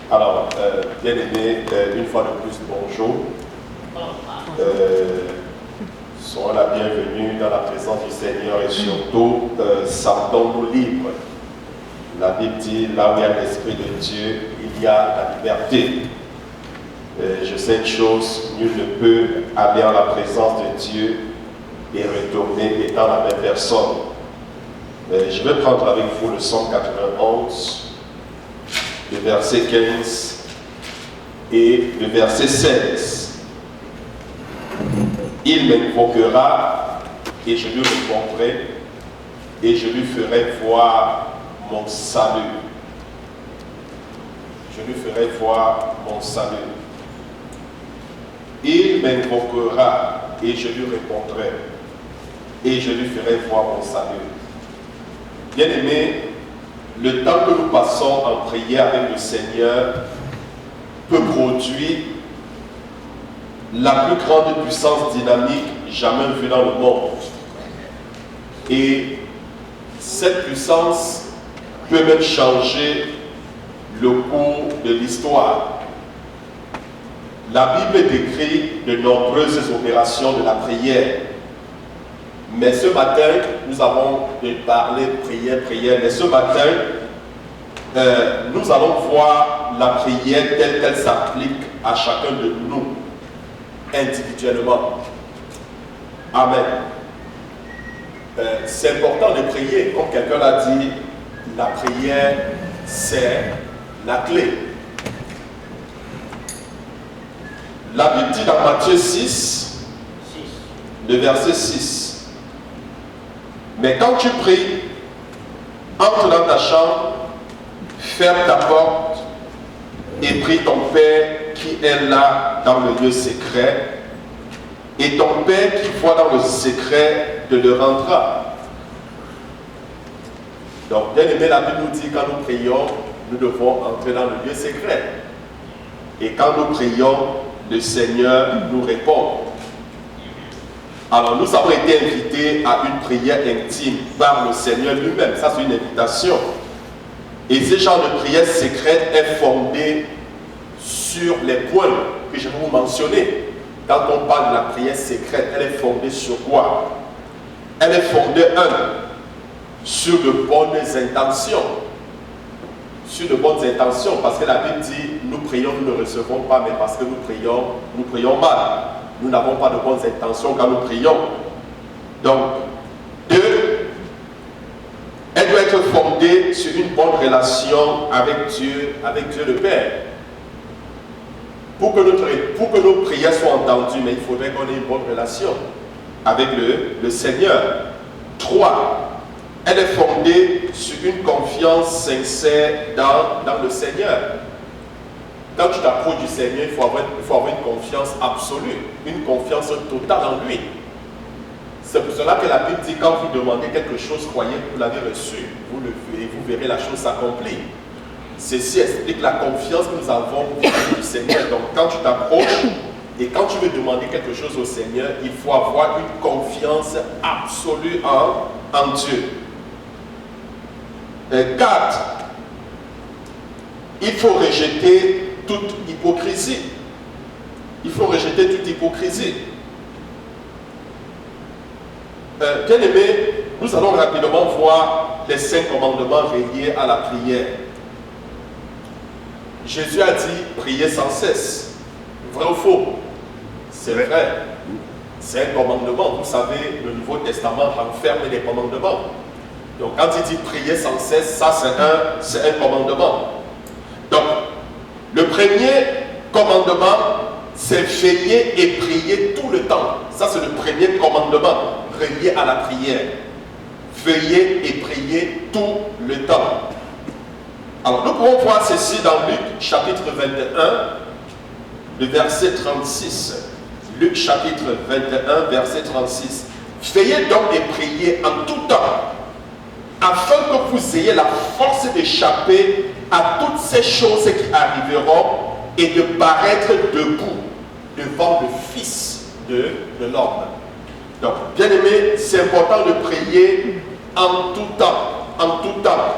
Alors, bien aimé, une fois de plus, bonjour. Soyons la bienvenue dans la présence du Seigneur et surtout, sentons-nous libres. La Bible dit, là où il y a l'Esprit de Dieu, il y a la liberté. Je sais une chose, nul ne peut aller en la présence de Dieu et retourner étant la même personne. Je vais prendre avec vous le Psaume 91, le verset 15 et le verset 16. Il m'invoquera et je lui répondrai et je lui ferai voir mon salut. Je lui ferai voir mon salut. Il m'invoquera et je lui répondrai et je lui ferai voir mon salut. Bien-aimés, le temps que nous passons en prière avec le Seigneur peut produire la plus grande puissance dynamique jamais vue dans le monde. Et cette puissance peut même changer le cours de l'histoire. La Bible décrit de nombreuses opérations de la prière. Mais ce matin, nous avons parlé de prière, mais ce matin, nous allons voir la prière telle qu'elle s'applique à chacun de nous, individuellement. Amen. C'est important de prier. Comme quelqu'un l'a dit, la prière, c'est la clé. La Bible dit dans Matthieu 6, le verset 6. Mais quand tu pries, entre dans ta chambre, ferme ta porte et prie ton Père qui est là dans le lieu secret. Et ton Père qui voit dans le secret te le rendra. Donc, bien aimé, la Bible nous dit quand nous prions, nous devons entrer dans le lieu secret. Et quand nous prions, le Seigneur nous répond. Alors, nous avons été invités à une prière intime par le Seigneur lui-même. Ça, c'est une invitation. Et ce genre de prière secrète est fondé sur les points que je vais vous mentionner. Quand on parle de la prière secrète, elle est fondée sur quoi? Elle est fondée, sur de bonnes intentions. Sur de bonnes intentions, parce que la Bible dit, nous prions, nous ne recevons pas, mais parce que nous prions mal. Nous n'avons pas de bonnes intentions quand nous prions. Donc, deux, elle doit être fondée sur une bonne relation avec Dieu le Père. Pour que nos prières soient entendues, mais il faudrait qu'on ait une bonne relation avec le Seigneur. Trois, elle est fondée sur une confiance sincère dans le Seigneur. Quand tu t'approches du Seigneur, il faut avoir une confiance absolue, une confiance totale en lui. C'est pour cela que la Bible dit, quand vous demandez quelque chose, croyez que vous l'avez reçu. Vous verrez la chose s'accomplir. Ceci explique la confiance que nous avons au Seigneur. Donc quand tu t'approches et quand tu veux demander quelque chose au Seigneur, il faut avoir une confiance absolue en Dieu. 4. Il faut rejeter toute hypocrisie. Il faut rejeter toute hypocrisie. Bien aimé, nous allons rapidement voir les 5 commandements reliés à la prière. Jésus a dit, priez sans cesse. Vrai ou faux? C'est vrai. C'est un commandement. Vous savez, le Nouveau Testament renferme des commandements. Donc quand il dit prier sans cesse, ça c'est un commandement. Donc, le premier commandement, c'est veiller et prier tout le temps. Ça, c'est le premier commandement relié à la prière. Veiller et prier tout le temps. Alors, nous pouvons voir ceci dans Luc, chapitre 21, le verset 36. Luc, chapitre 21, verset 36. Veillez donc et priez en tout temps, afin que vous ayez la force d'échapper à toutes ces choses qui arriveront et de paraître debout devant le Fils de l'homme. Donc, bien aimé, c'est important de prier en tout temps, en tout temps.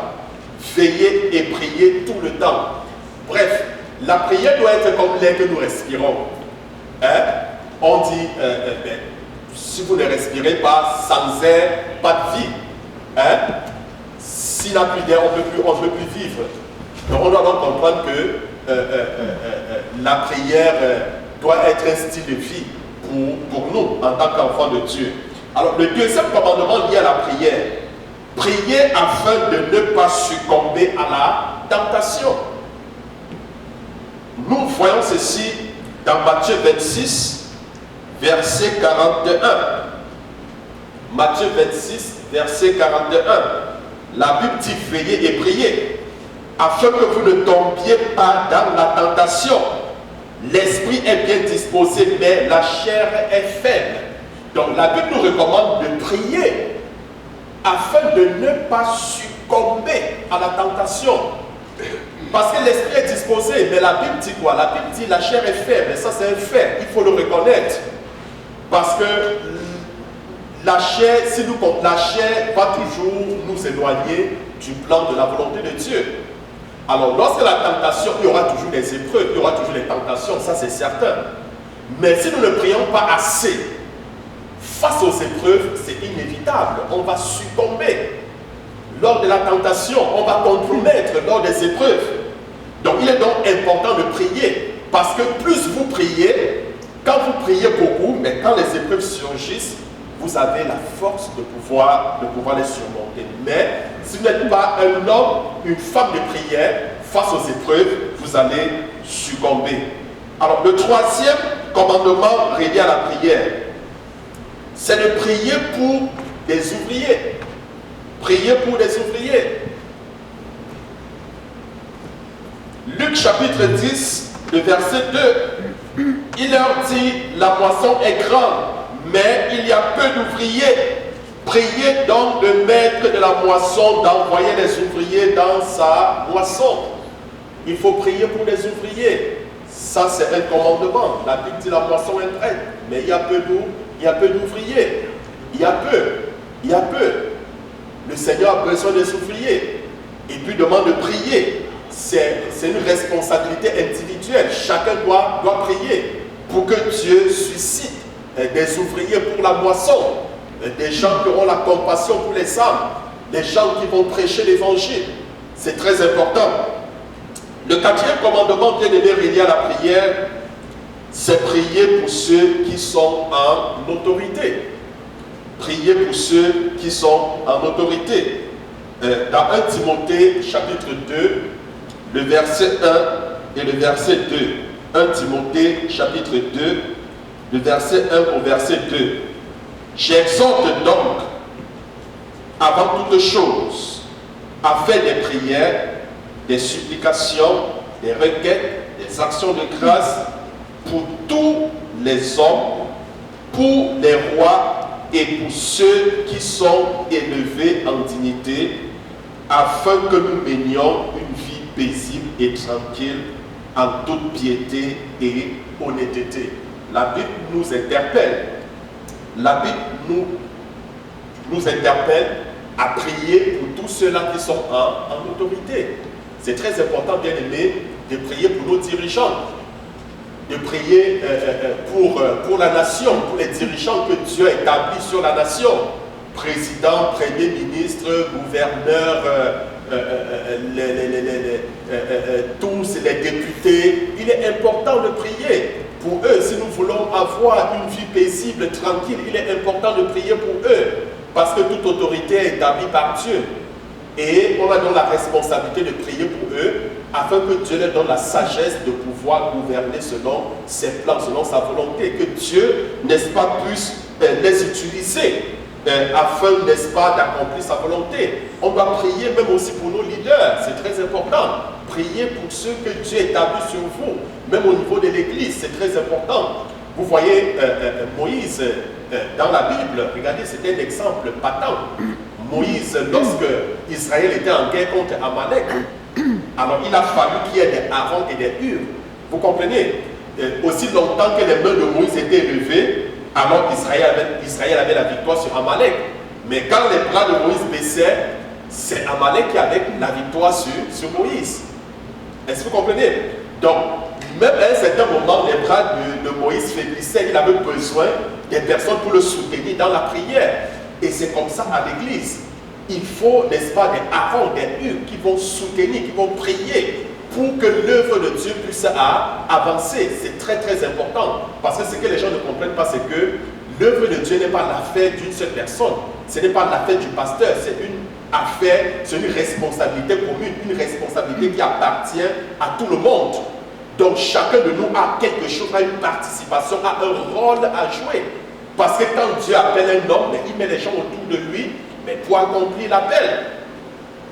Veiller et prier tout le temps. Bref, La prière doit être comme l'air que nous respirons. Hein? On dit, si vous ne respirez pas, sans air, pas de vie. Hein? S'il n'y a plus d'air, on ne peut plus vivre. Donc on doit donc comprendre que la prière doit être un style de vie pour nous, en tant qu'enfants de Dieu. Alors le deuxième commandement lié à la prière, prier afin de ne pas succomber à la tentation. Nous voyons ceci dans Matthieu 26, verset 41. Matthieu 26, verset 41. La Bible dit veillez et priez, afin que vous ne tombiez pas dans la tentation. L'esprit est bien disposé, mais la chair est faible. Donc la Bible nous recommande de prier afin de ne pas succomber à la tentation. Parce que l'esprit est disposé, mais la Bible dit quoi? La Bible dit la chair est faible, et ça c'est un fait, il faut le reconnaître. Parce que la chair, la chair va toujours nous éloigner du plan de la volonté de Dieu. Alors lorsque la tentation, il y aura toujours des épreuves, il y aura toujours des tentations, ça c'est certain. Mais si nous ne prions pas assez, face aux épreuves, c'est inévitable, on va succomber. Lors de la tentation, on va compromettre lors des épreuves. Donc il est donc important de prier, parce que plus vous priez, quand vous priez beaucoup, mais quand les épreuves surgissent, vous avez la force de pouvoir les surmonter. Mais si vous n'êtes pas un homme, une femme de prière, face aux épreuves, vous allez succomber. Alors le troisième commandement relié à la prière, c'est de prier pour des ouvriers. Prier pour des ouvriers. Luc chapitre 10, le verset 2. Il leur dit, la moisson est grande, mais il y a peu d'ouvriers. Priez donc le maître de la moisson d'envoyer les ouvriers dans sa moisson. Il faut prier pour les ouvriers. Ça, c'est un commandement. La Bible dit la moisson est prête, mais il y a peu d'ouvriers. Il y a peu. Le Seigneur a besoin des ouvriers. Et puis demande de prier. C'est une responsabilité individuelle. Chacun doit prier pour que Dieu suscite des ouvriers pour la moisson, des gens qui auront la compassion pour les âmes, des gens qui vont prêcher l'évangile. C'est très important. Le quatrième commandement bien aimé relié à la prière, c'est prier pour ceux qui sont en autorité. Prier pour ceux qui sont en autorité. Dans 1 Timothée chapitre 2, le verset 1 et le verset 2. 1 Timothée chapitre 2, le verset 1 au verset 2. J'exhorte donc, avant toute chose, à faire des prières, des supplications, des requêtes, des actions de grâce pour tous les hommes, pour les rois et pour ceux qui sont élevés en dignité, afin que nous menions une vie paisible et tranquille en toute piété et honnêteté. La Bible nous interpelle. La Bible nous interpelle à prier pour tous ceux-là qui sont en autorité. C'est très important, bien aimé, de prier pour nos dirigeants, de prier pour la nation, pour les dirigeants que Dieu a établis sur la nation. Président, premier ministre, gouverneur, tous les députés. Il est important de prier pour eux. Si nous voulons avoir une vie paisible, tranquille, il est important de prier pour eux. Parce que toute autorité est établie par Dieu. Et on a donc la responsabilité de prier pour eux, afin que Dieu leur donne la sagesse de pouvoir gouverner selon ses plans, selon sa volonté. Que Dieu, n'est-ce pas, puisse les utiliser afin, n'est-ce pas, d'accomplir sa volonté. On doit prier même aussi pour nos leaders, c'est très important. Priez pour ceux que Dieu établit sur vous, même au niveau de l'Église, c'est très important. Vous voyez Moïse dans la Bible, regardez, c'est un exemple patent. Moïse, lorsque Israël était en guerre contre Amalek, alors il a fallu qu'il y ait des Aaron et des Hur. Vous comprenez? Aussi longtemps que les mains de Moïse étaient levées, alors Israël avait la victoire sur Amalek. Mais quand les bras de Moïse baissaient, c'est Amalek qui avait la victoire sur Moïse. Est-ce que vous comprenez? Donc, même à un certain moment, les bras de Moïse faiblissaient, il avait besoin des personnes pour le soutenir dans la prière. Et c'est comme ça à l'église. Il faut, n'est-ce pas, des Aaron, des Hur qui vont soutenir, qui vont prier pour que l'œuvre de Dieu puisse avancer. C'est très très important. Parce que ce que les gens ne comprennent pas, c'est que l'œuvre de Dieu n'est pas l'affaire d'une seule personne. Ce n'est pas l'affaire du pasteur. C'est une affaire, c'est une responsabilité commune, une responsabilité qui appartient à tout le monde. Donc chacun de nous a quelque chose, a une participation, a un rôle à jouer. Parce que quand Dieu appelle un homme, il met les gens autour de lui, mais pour accomplir l'appel.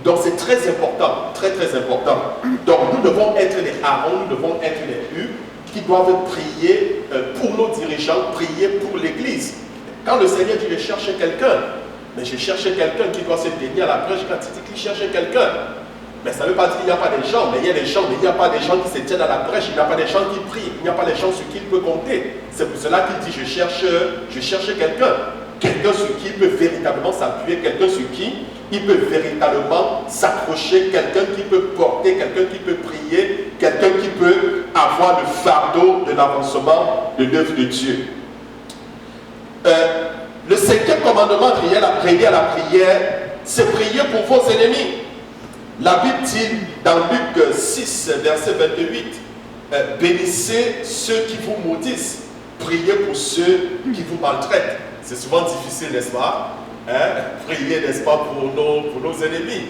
Donc c'est très important, très très important. Donc nous devons être les Aaron, nous devons être les Hur qui doivent prier pour nos dirigeants, prier pour l'Église. Quand le Seigneur dit je cherche quelqu'un, mais je cherche quelqu'un qui doit se tenir à la brèche, quand il dit qu'il cherche quelqu'un. Mais ça ne veut pas dire qu'il n'y a pas des gens, mais il y a des gens, mais il n'y a pas des gens qui se tiennent à la brèche, il n'y a pas des gens qui prient, il n'y a pas des gens sur qui il peut compter. C'est pour cela qu'il dit je cherche quelqu'un. Quelqu'un sur qui il peut véritablement s'appuyer, quelqu'un sur qui il peut véritablement s'accrocher, quelqu'un qui peut porter, quelqu'un qui peut prier, quelqu'un qui peut avoir le fardeau de l'avancement de l'œuvre de Dieu. Le cinquième commandement relié à la prière, c'est prier pour vos ennemis. La Bible dit dans Luc 6, verset 28, bénissez ceux qui vous maudissent, priez pour ceux qui vous maltraitent. C'est souvent difficile, n'est-ce pas? Priez, n'est-ce pas, pour nos ennemis.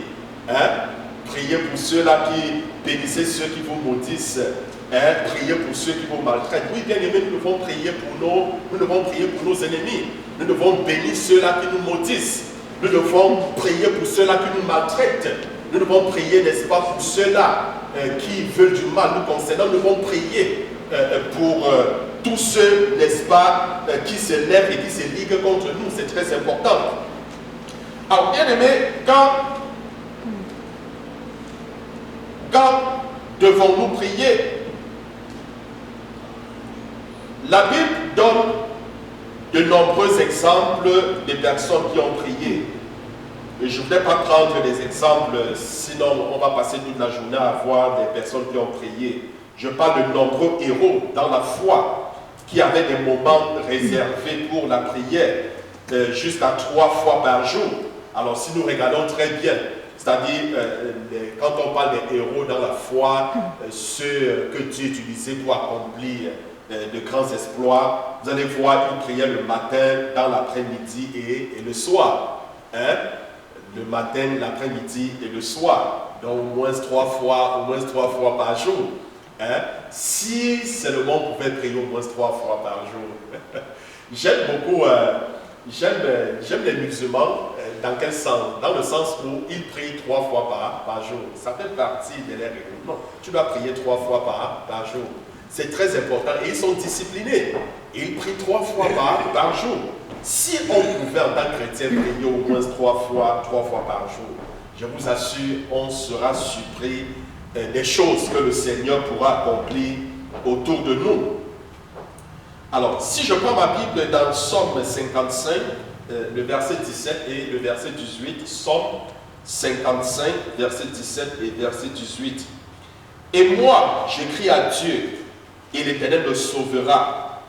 Priez pour ceux-là qui bénissez ceux qui vous maudissent. Priez pour ceux qui vous maltraitent. Oui, bien aimés, nous devons prier pour nos ennemis. Nous devons bénir ceux-là qui nous maudissent. Nous devons prier pour ceux-là qui nous maltraitent. Nous devons prier, n'est-ce pas, pour ceux-là qui veulent du mal nous concernant. Nous devons prier pour tous ceux, n'est-ce pas, qui se lèvent et qui se liguent contre nous. C'est très important. Alors, bien aimé, quand devons-nous prier? La Bible donne de nombreux exemples des personnes qui ont prié. Et je ne voudrais pas prendre des exemples, sinon on va passer toute la journée à voir des personnes qui ont prié. Je parle de nombreux héros dans la foi qui avaient des moments réservés pour la prière, jusqu'à 3 fois par jour. Alors si nous regardons très bien, c'est-à-dire quand on parle des héros dans la foi, ceux que Dieu utilisait pour accomplir de grands exploits, vous allez voir une prière le matin, dans l'après-midi et le soir. Le matin, l'après-midi et le soir. Donc au moins 3 fois par jour. Si seulement on pouvait prier au moins 3 fois par jour. J'aime beaucoup, j'aime les musulmans. Dans quel sens? Dans le sens où ils prient 3 fois par jour. Ça fait partie de leur règle. Non, tu dois prier 3 fois par jour. C'est très important. Et ils sont disciplinés. Ils prient 3 fois par jour. Si on pouvait en tant que chrétien prier au moins 3 fois par jour, je vous assure, on sera surpris des choses que le Seigneur pourra accomplir autour de nous. Alors, si je prends ma Bible dans Somme 55, le verset 17 et le verset 18, Somme 55, verset 17 et verset 18. Et moi, j'écris à Dieu, et l'Éternel me sauvera.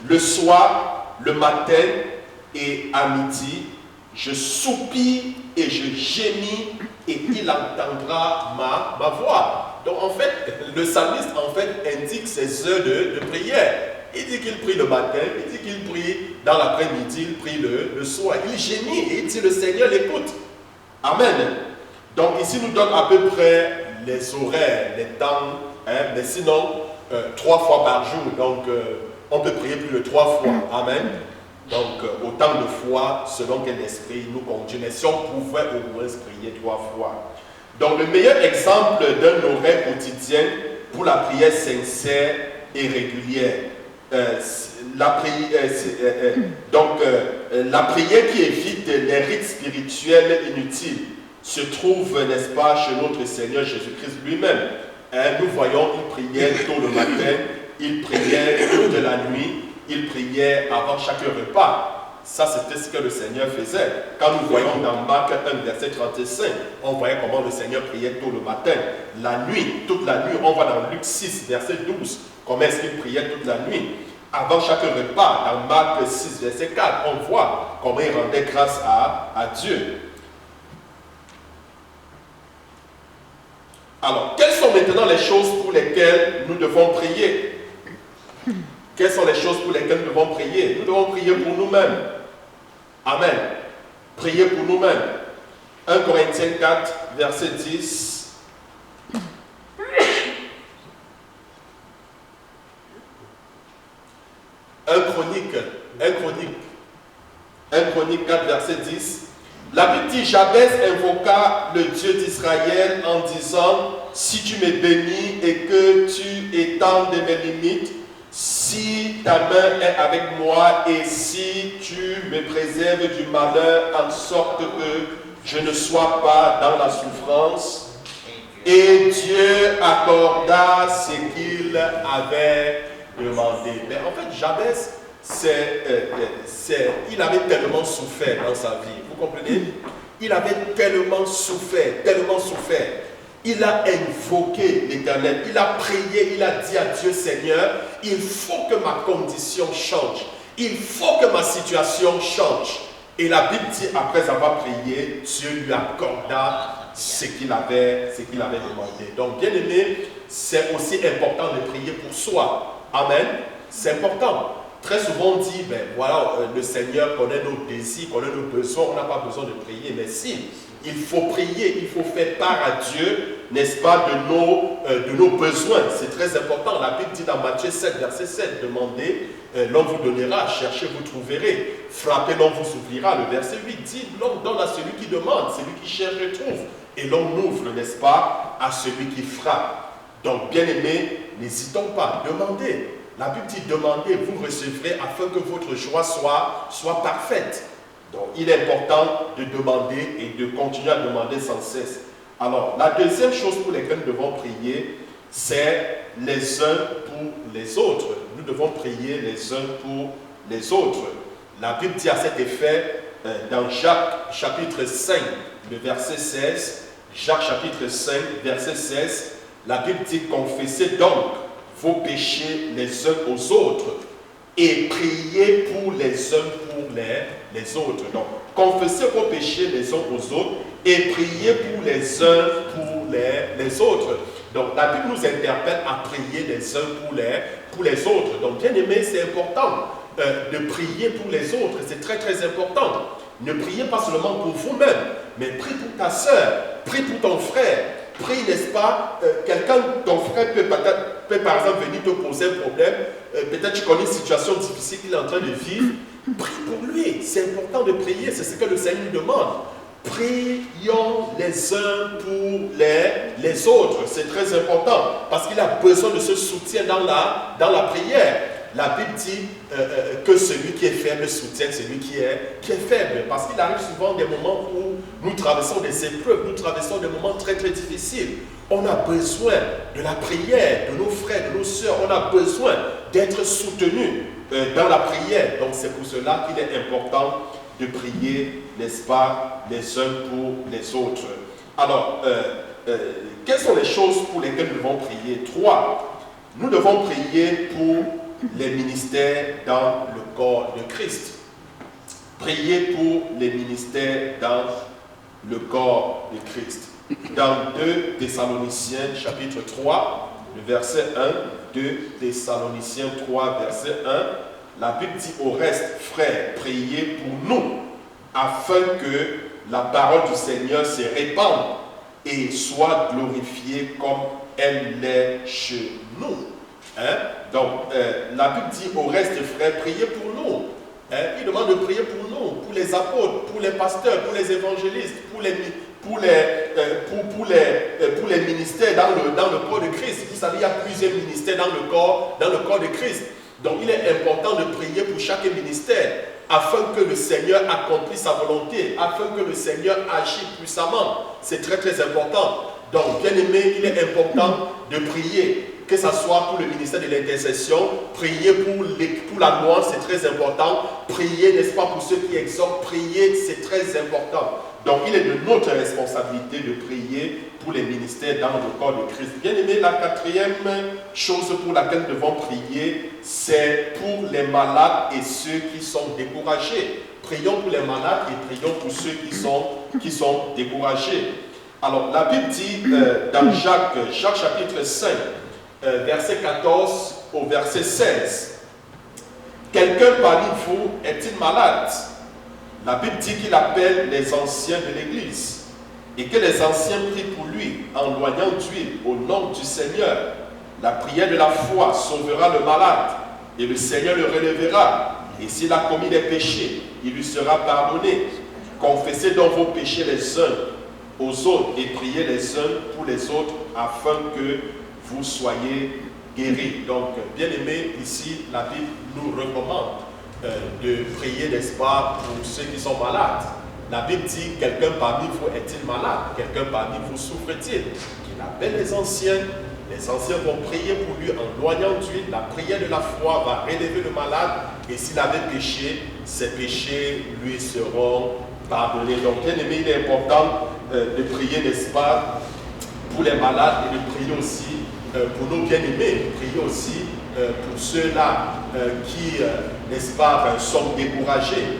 Le soir, le matin et à midi, je soupire et je gémis et il entendra ma voix. Donc en fait, le psalmiste indique ses heures de prière. Il dit qu'il prie le matin, il dit qu'il prie dans l'après-midi, il prie le soir. Il gémit et il dit le Seigneur l'écoute. Amen. Donc ici nous donne à peu près les horaires, les temps, mais sinon 3 fois par jour. Donc on peut prier plus de 3 fois. Amen. Donc autant de fois selon que l'Esprit nous conduit. Mais si on pouvait au moins prier 3 fois. Donc le meilleur exemple d'un horaire quotidien pour la prière sincère et régulière. La prière qui évite les rites spirituels inutiles se trouve, n'est-ce pas, chez notre Seigneur Jésus-Christ lui-même. Nous voyons, il priait tôt le matin, il priait toute la nuit, il priait avant chaque repas. Ça, c'était ce que le Seigneur faisait. Quand nous voyons dans Marc 1, verset 35, on voyait comment le Seigneur priait tôt le matin, la nuit, toute la nuit. On voit dans Luc 6, verset 12, comment est-ce qu'il priait toute la nuit. Avant chaque repas, dans Marc 6, verset 4, on voit comment il rendait grâce à Dieu. Alors, quelles sont maintenant les choses pour lesquelles nous devons prier? Quelles sont les choses pour lesquelles nous devons prier? Nous devons prier pour nous-mêmes. Amen. Prier pour nous-mêmes. 1 Corinthiens 4, verset 10. 1 Chronique 4, verset 10. La Bible dit, Jabez invoqua le Dieu d'Israël en disant, si tu me bénis et que tu étendes mes limites, si ta main est avec moi et si tu me préserves du malheur en sorte que je ne sois pas dans la souffrance. Et Dieu accorda ce qu'il avait demandé. Mais en fait, Jabez, il avait tellement souffert dans sa vie. Vous comprenez? Il avait tellement souffert. Il a invoqué l'Éternel, il a prié, il a dit à Dieu, Seigneur, il faut que ma condition change, il faut que ma situation change. Et la Bible dit, après avoir prié, Dieu lui accorda ce qu'il avait demandé. Donc, bien aimé, c'est aussi important de prier pour soi. Amen. C'est important. Très souvent on dit, ben voilà, le Seigneur connaît nos désirs, connaît nos besoins, on n'a pas besoin de prier. Mais si, il faut prier, il faut faire part à Dieu, n'est-ce pas, de nos besoins. C'est très important. La Bible dit dans Matthieu 7, verset 7, demandez, l'on vous donnera, cherchez, vous trouverez, frappez, l'on vous ouvrira. Le verset 8 dit, l'on donne à celui qui demande, celui qui cherche et trouve. Et l'on ouvre, n'est-ce pas, à celui qui frappe. Donc, bien aimé, n'hésitons pas, demandez. La Bible dit, demandez, vous recevrez afin que votre joie soit parfaite. Donc, il est important de demander et de continuer à demander sans cesse. Alors, la deuxième chose pour laquelle nous devons prier, c'est les uns pour les autres. Nous devons prier les uns pour les autres. La Bible dit à cet effet, dans Jacques chapitre 5, le verset 16, Jacques chapitre 5, verset 16, la Bible dit, confessez donc vos péchés les uns aux autres et priez pour les uns pour les autres. Donc, confessez vos péchés les uns aux autres et priez pour les uns pour les autres. Donc, la Bible nous interpelle à prier les uns pour les autres. Donc, bien aimé, c'est important de prier pour les autres. C'est très, très important. Ne priez pas seulement pour vous-même, mais prie pour ta soeur, prie pour ton frère. Prie, n'est-ce pas, ton frère peut par exemple venir te poser un problème, peut-être tu connais une situation difficile qu'il est en train de vivre, prie pour lui, c'est important de prier, c'est ce que le Seigneur nous demande. Prions les uns pour les autres, c'est très important, parce qu'il a besoin de ce soutien dans la prière. La Bible dit que celui qui est faible soutient celui qui est faible. Parce qu'il arrive souvent des moments où nous traversons des épreuves, nous traversons des moments très très difficiles. On a besoin de la prière de nos frères, de nos sœurs. On a besoin d'être soutenus dans la prière. Donc c'est pour cela qu'il est important de prier, n'est-ce pas, les uns pour les autres. Alors, quelles sont les choses pour lesquelles nous devons prier? 3. Nous devons prier pour les ministères dans le corps de Christ. Priez pour les ministères dans le corps de Christ. Dans 2 Thessaloniciens chapitre 3, le verset 1, 2 Thessaloniciens 3, verset 1, la Bible dit au reste, frères, priez pour nous, afin que la parole du Seigneur se répande et soit glorifiée comme elle l'est chez nous. Hein? Donc, la Bible dit au reste, frères, priez pour nous. Hein? Il demande de prier pour nous, pour les apôtres, pour les pasteurs, pour les évangélistes, pour les ministères dans le corps de Christ. Vous savez, il y a plusieurs ministères dans le corps de Christ. Donc, il est important de prier pour chaque ministère, afin que le Seigneur accomplisse sa volonté, afin que le Seigneur agisse puissamment. C'est très, très important Donc, bien aimé, il est important de prier, que ce soit pour le ministère de l'intercession, prier pour la loi, c'est très important. Prier, n'est-ce pas, pour ceux qui exhortent, prier, c'est très important. Donc, il est de notre responsabilité de prier pour les ministères dans le corps de Christ. Bien aimé, la quatrième chose pour laquelle nous devons prier, c'est pour les malades et ceux qui sont découragés. Prions pour les malades et prions pour ceux qui sont découragés. Alors, la Bible dit dans Jacques chapitre 5, verset 14 au verset 16, « Quelqu'un parmi vous est-il malade ?» La Bible dit qu'il appelle les anciens de l'Église et que les anciens prient pour lui en loignant d'huile au nom du Seigneur. La prière de la foi sauvera le malade et le Seigneur le relèvera. Et s'il a commis des péchés, il lui sera pardonné. Confessez donc vos péchés les uns aux autres et priez les uns pour les autres afin que vous soyez guéris. Donc, bien aimé, ici, la Bible nous recommande de prier, n'est-ce pas, pour ceux qui sont malades. La Bible dit, quelqu'un parmi vous est-il malade? Quelqu'un parmi vous souffre-t-il? Il appelle les anciens vont prier pour lui en loignant d'huile. La prière de la foi va relever le malade et s'il avait péché, ses péchés lui seront pardonnés. Donc, bien aimé, il est important de prier, n'est-ce pas, pour les malades et de prier aussi pour nos bien-aimés, prier aussi pour ceux-là qui, n'est-ce pas, sont découragés,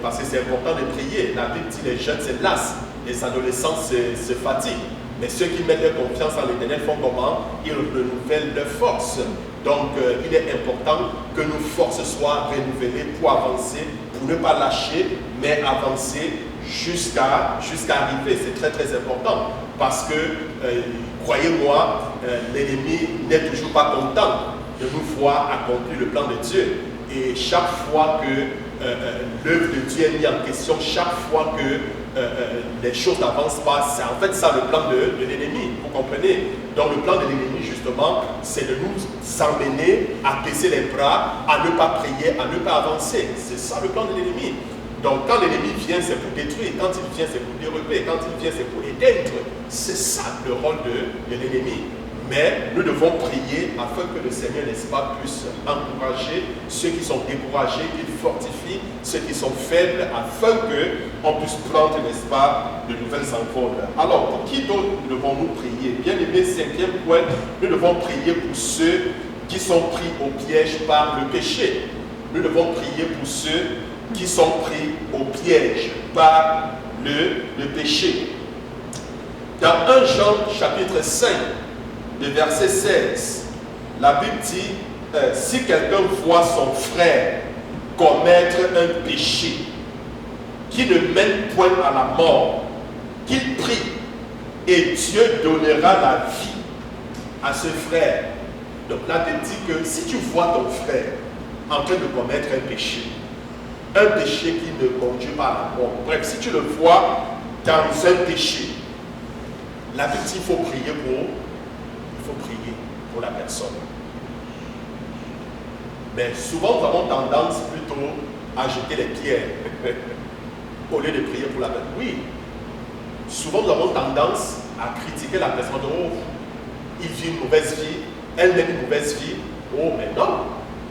parce que c'est important de prier. La Bible dit les jeunes se lassent, les adolescents se fatiguent, mais ceux qui mettent leur confiance en l'Éternel font comment? Ils renouvellent leur force. Donc, il est important que nos forces soient renouvelées pour avancer, pour ne pas lâcher, mais avancer jusqu'à arriver. C'est très très important parce que, croyez-moi, l'ennemi n'est toujours pas content de nous voir accomplir le plan de Dieu. Et chaque fois que l'œuvre de Dieu est mise en question, chaque fois que les choses n'avancent pas, c'est en fait ça le plan de l'ennemi, vous comprenez? Donc le plan de l'ennemi justement, c'est de nous emmener à baisser les bras, à ne pas prier, à ne pas avancer. C'est ça le plan de l'ennemi. Donc quand l'ennemi vient, c'est pour détruire, quand il vient, c'est pour dérober, quand il vient, c'est pour éteindre. C'est ça le rôle de l'ennemi. Mais nous devons prier afin que le Seigneur, n'est-ce pas, puisse encourager ceux qui sont découragés, qu'il fortifie ceux qui sont faibles, afin qu'on puisse prendre, n'est-ce pas, de nouvelles envols. Alors, pour qui d'autre devons-nous prier? Bien aimé, cinquième point, nous devons prier pour ceux qui sont pris au piège par le péché. Nous devons prier pour ceux qui sont pris au piège par le péché. Dans 1 Jean chapitre 5, de verset 16, la Bible dit, si quelqu'un voit son frère commettre un péché qui ne mène point à la mort, qu'il prie et Dieu donnera la vie à ce frère. Donc la Bible dit que si tu vois ton frère en train de commettre un péché qui ne conduit pas à la mort, bref, si tu le vois dans un péché, la Bible dit qu'il faut prier pour la personne. Mais souvent, nous avons tendance plutôt à jeter les pierres au lieu de prier pour la personne. Oui, souvent nous avons tendance à critiquer la personne. Oh, il vit une mauvaise vie, elle mène une mauvaise vie. Oh, mais non.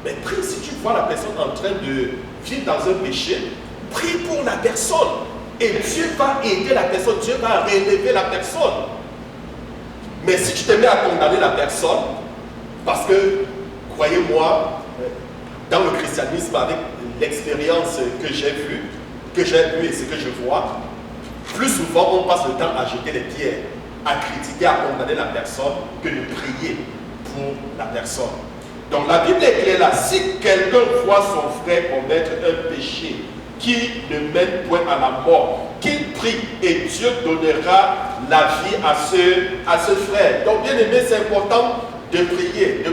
Mais prie, si tu vois la personne en train de vivre dans un péché, prie pour la personne. Et Dieu va aider la personne, Dieu va relever la personne. Mais si tu te mets à condamner la personne, parce que, croyez-moi, dans le christianisme, avec l'expérience que j'ai vue et ce que je vois, plus souvent on passe le temps à jeter les pierres, à critiquer, à condamner la personne, que de prier pour la personne. Donc la Bible est claire là, si quelqu'un voit son frère commettre un péché qui ne mène point à la mort, qu'il prie et Dieu donnera la vie à ce frère. Donc bien aimé, c'est important de prier,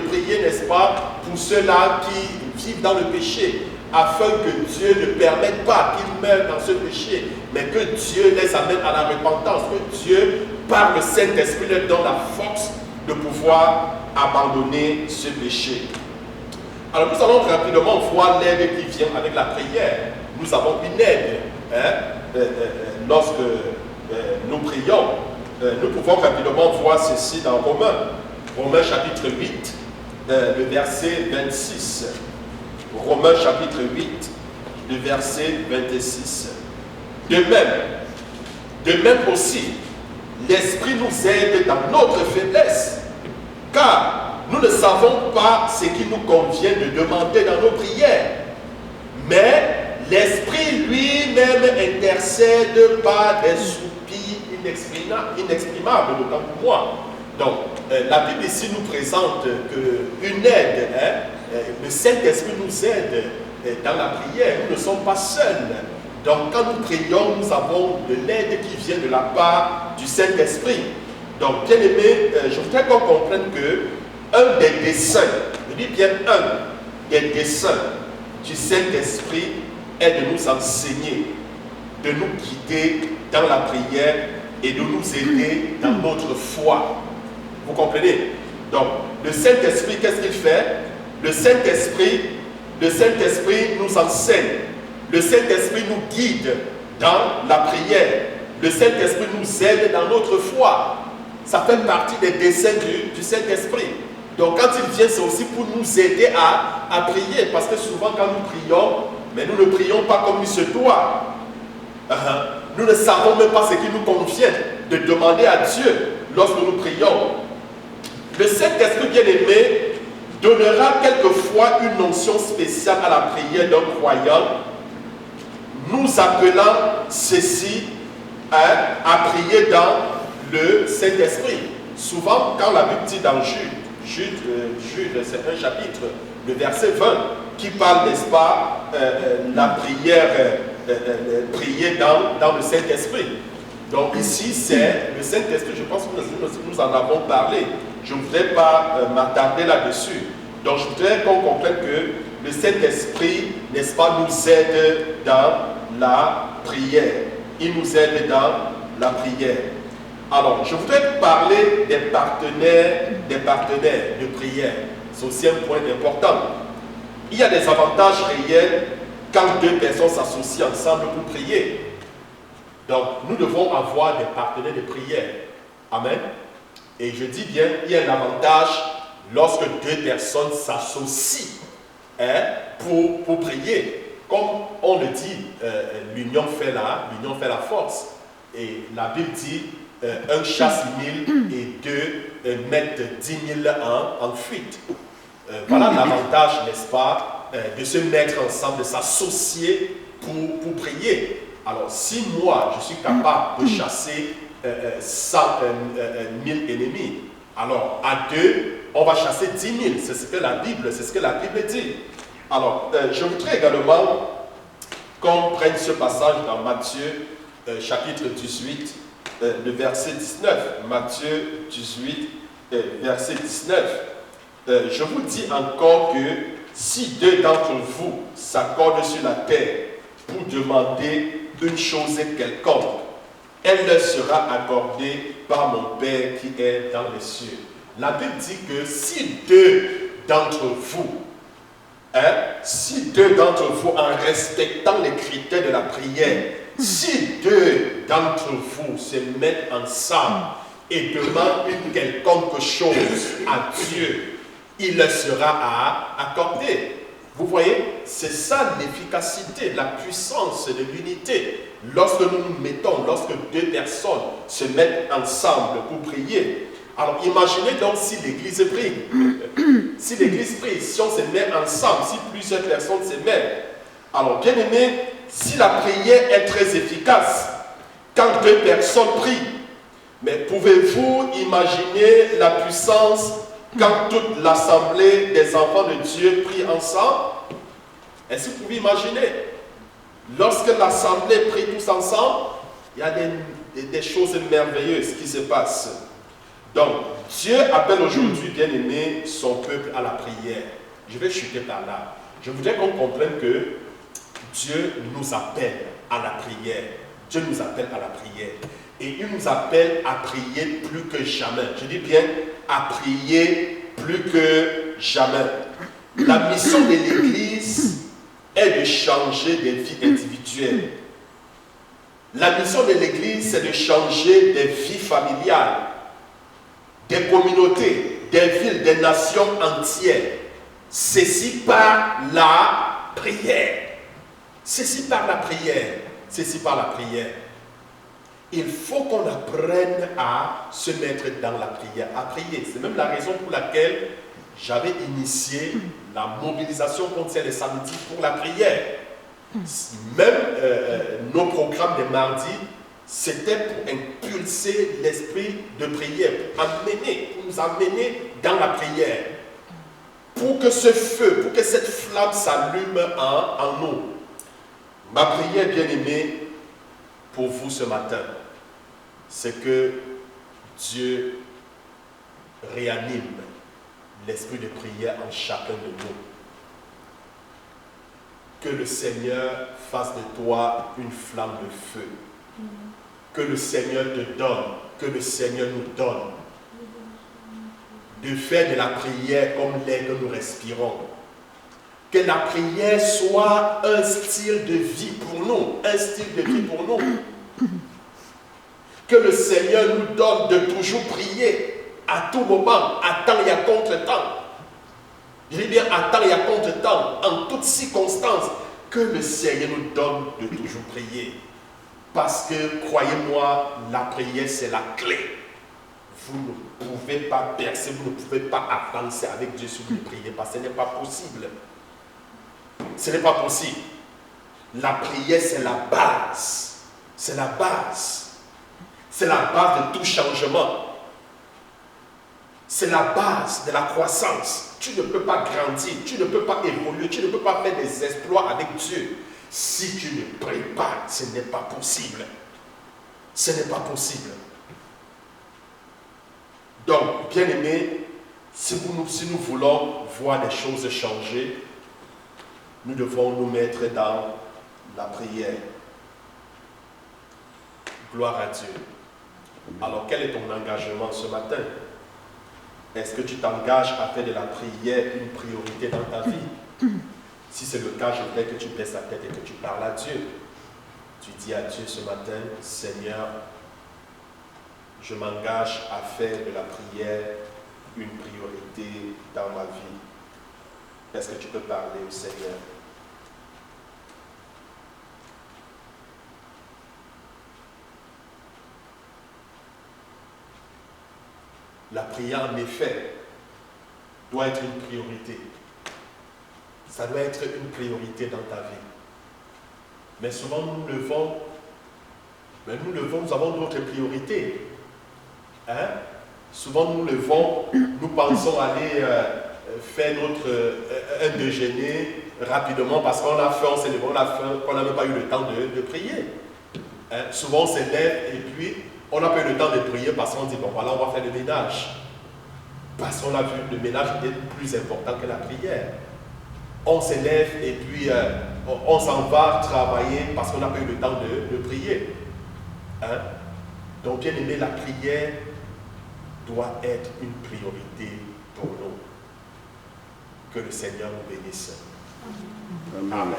n'est-ce pas, pour ceux-là qui vivent dans le péché, afin que Dieu ne permette pas qu'ils meurent dans ce péché, mais que Dieu les amène à la repentance, que Dieu, par le Saint-Esprit, leur donne la force de pouvoir abandonner ce péché. Alors nous allons rapidement voir l'aide qui vient avec la prière. Nous avons une aide lorsque nous prions. nous pouvons rapidement voir ceci dans Romains. Romains chapitre 8, le verset 26. Romains chapitre 8, le verset 26. De même aussi, l'Esprit nous aide dans notre faiblesse, car nous ne savons pas ce qu'il nous convient de demander dans nos prières. Mais l'Esprit lui-même intercède par des soupirs inexprimables, d'autant pour moi. Donc, la Bible ici nous présente une aide. Le Saint-Esprit nous aide dans la prière. Nous ne sommes pas seuls. Donc, quand nous prions, nous avons de l'aide qui vient de la part du Saint-Esprit. Donc, bien aimé, je voudrais qu'on comprenne que un des desseins, je dis bien un des desseins du Saint-Esprit est de nous enseigner, de nous guider dans la prière et de nous aider dans notre foi. Vous comprenez? Donc, le Saint-Esprit, qu'est-ce qu'il fait? Le Saint-Esprit nous enseigne. Le Saint-Esprit nous guide dans la prière. Le Saint-Esprit nous aide dans notre foi. Ça fait partie des desseins du Saint-Esprit. Donc quand il vient, c'est aussi pour nous aider à prier. Parce que souvent quand nous prions, mais nous ne prions pas comme il se doit. Nous ne savons même pas ce qui nous convient de demander à Dieu lorsque nous prions. Le Saint-Esprit bien-aimé donnera quelquefois une onction spéciale à la prière d'un croyant, nous appelant ceci à prier dans le Saint-Esprit. Souvent, quand la Bible dit dans Jude, c'est un chapitre, le verset 20, qui parle, n'est-ce pas, la prière, prier dans le Saint-Esprit. Donc ici, c'est le Saint-Esprit, je pense que nous en avons parlé. Je ne voudrais pas m'attarder là-dessus. Donc je voudrais qu'on comprenne que le Saint-Esprit, n'est-ce pas, nous aide dans la prière. Il nous aide dans la prière. Alors, je voudrais parler des partenaires de prière. C'est aussi un point important. Il y a des avantages réels quand deux personnes s'associent ensemble pour prier. Donc, nous devons avoir des partenaires de prière. Amen. Et je dis bien, il y a un avantage lorsque deux personnes s'associent pour prier. Comme on le dit, l'union fait la force. Et la Bible dit, un chasse 1000 et deux mettent 10 000 en fuite. Voilà l'avantage, n'est-ce pas, de se mettre ensemble, de s'associer pour prier. Alors, si moi, je suis capable de chasser 1000 ennemis, alors à deux, on va chasser 10 000. C'est ce que la Bible dit. Alors, je voudrais également qu'on prenne ce passage dans Matthieu, chapitre 18, le verset 19. Matthieu 18, verset 19. Je vous dis encore que si deux d'entre vous s'accordent sur la terre pour demander une chose quelconque, elle leur sera accordée par mon Père qui est dans les cieux. La Bible dit que si deux d'entre vous, en respectant les critères de la prière, si deux d'entre vous se mettent ensemble et demandent une quelconque chose à Dieu, il leur sera accordé. Vous voyez, c'est ça l'efficacité, la puissance de l'unité. Lorsque nous nous mettons, lorsque deux personnes se mettent ensemble pour prier. Alors imaginez donc si l'Église prie. Si l'Église prie, si on se met ensemble, si plusieurs personnes se mettent. Alors bien aimé, si la prière est très efficace, quand deux personnes prient, mais pouvez-vous imaginer la puissance quand toute l'assemblée des enfants de Dieu prie ensemble? Est-ce que vous pouvez imaginer? Lorsque l'assemblée prie tous ensemble, il y a des choses merveilleuses qui se passent. Donc, Dieu appelle aujourd'hui, bien aimé, son peuple à la prière. Je vais chuter par là. Je voudrais qu'on comprenne que Dieu nous appelle à la prière. Dieu nous appelle à la prière. Et il nous appelle à prier plus que jamais. Je dis bien, à prier plus que jamais. La mission de l'Église est de changer des vies individuelles. La mission de l'Église, c'est de changer des vies familiales, des communautés, des villes, des nations entières. Ceci par la prière. Ceci par la prière. Ceci par la prière. Il faut qu'on apprenne à se mettre dans la prière, à prier. C'est même la raison pour laquelle j'avais initié la mobilisation contre les samedis pour la prière. Même nos programmes des mardis, c'était pour impulser l'esprit de prière, pour nous amener dans la prière. Pour que ce feu, pour que cette flamme s'allume en nous. Ma prière, bien-aimée, pour vous ce matin, c'est que Dieu réanime l'esprit de prière en chacun de nous. Que le Seigneur fasse de toi une flamme de feu. Que le Seigneur te donne, que le Seigneur nous donne de faire de la prière comme l'air que nous respirons. Que la prière soit un style de vie pour nous, un style de vie pour nous. Que le Seigneur nous donne de toujours prier à tout moment, à temps et à contre-temps. Je dis bien à temps et à contre-temps, en toutes circonstances, que le Seigneur nous donne de toujours prier. Parce que, croyez-moi, la prière, c'est la clé. Vous ne pouvez pas percer, vous ne pouvez pas avancer avec Dieu si vous ne priez pas. Ce n'est pas possible. Ce n'est pas possible. La prière, c'est la base. C'est la base. C'est la base de tout changement. C'est la base de la croissance. Tu ne peux pas grandir, tu ne peux pas évoluer, tu ne peux pas faire des exploits avec Dieu. Si tu ne pries pas, ce n'est pas possible. Ce n'est pas possible. Donc, bien-aimés, si nous voulons voir les choses changer, nous devons nous mettre dans la prière. Gloire à Dieu. Alors, quel est ton engagement ce matin? Est-ce que tu t'engages à faire de la prière une priorité dans ta vie? Si c'est le cas, je voudrais que tu baisses la tête et que tu parles à Dieu. Tu dis à Dieu ce matin, Seigneur, je m'engage à faire de la prière une priorité dans ma vie. Est-ce que tu peux parler au Seigneur? La prière, en effet, doit être une priorité. Ça doit être une priorité dans ta vie. Mais souvent, nous avons d'autres priorités. Hein? Souvent, nous pensons aller faire un déjeuner rapidement parce qu'on a faim, on s'est levé, on a faim, qu'on n'a même pas eu le temps de prier. Hein? Souvent, on se lève et puis on n'a pas eu le temps de prier parce qu'on dit, bon voilà, on va faire le ménage. Parce qu'on a vu le ménage est plus important que la prière. On se lève et puis on s'en va travailler parce qu'on n'a pas eu le temps de prier. Hein? Donc, bien aimé, la prière doit être une priorité pour nous. Que le Seigneur nous bénisse. Amen.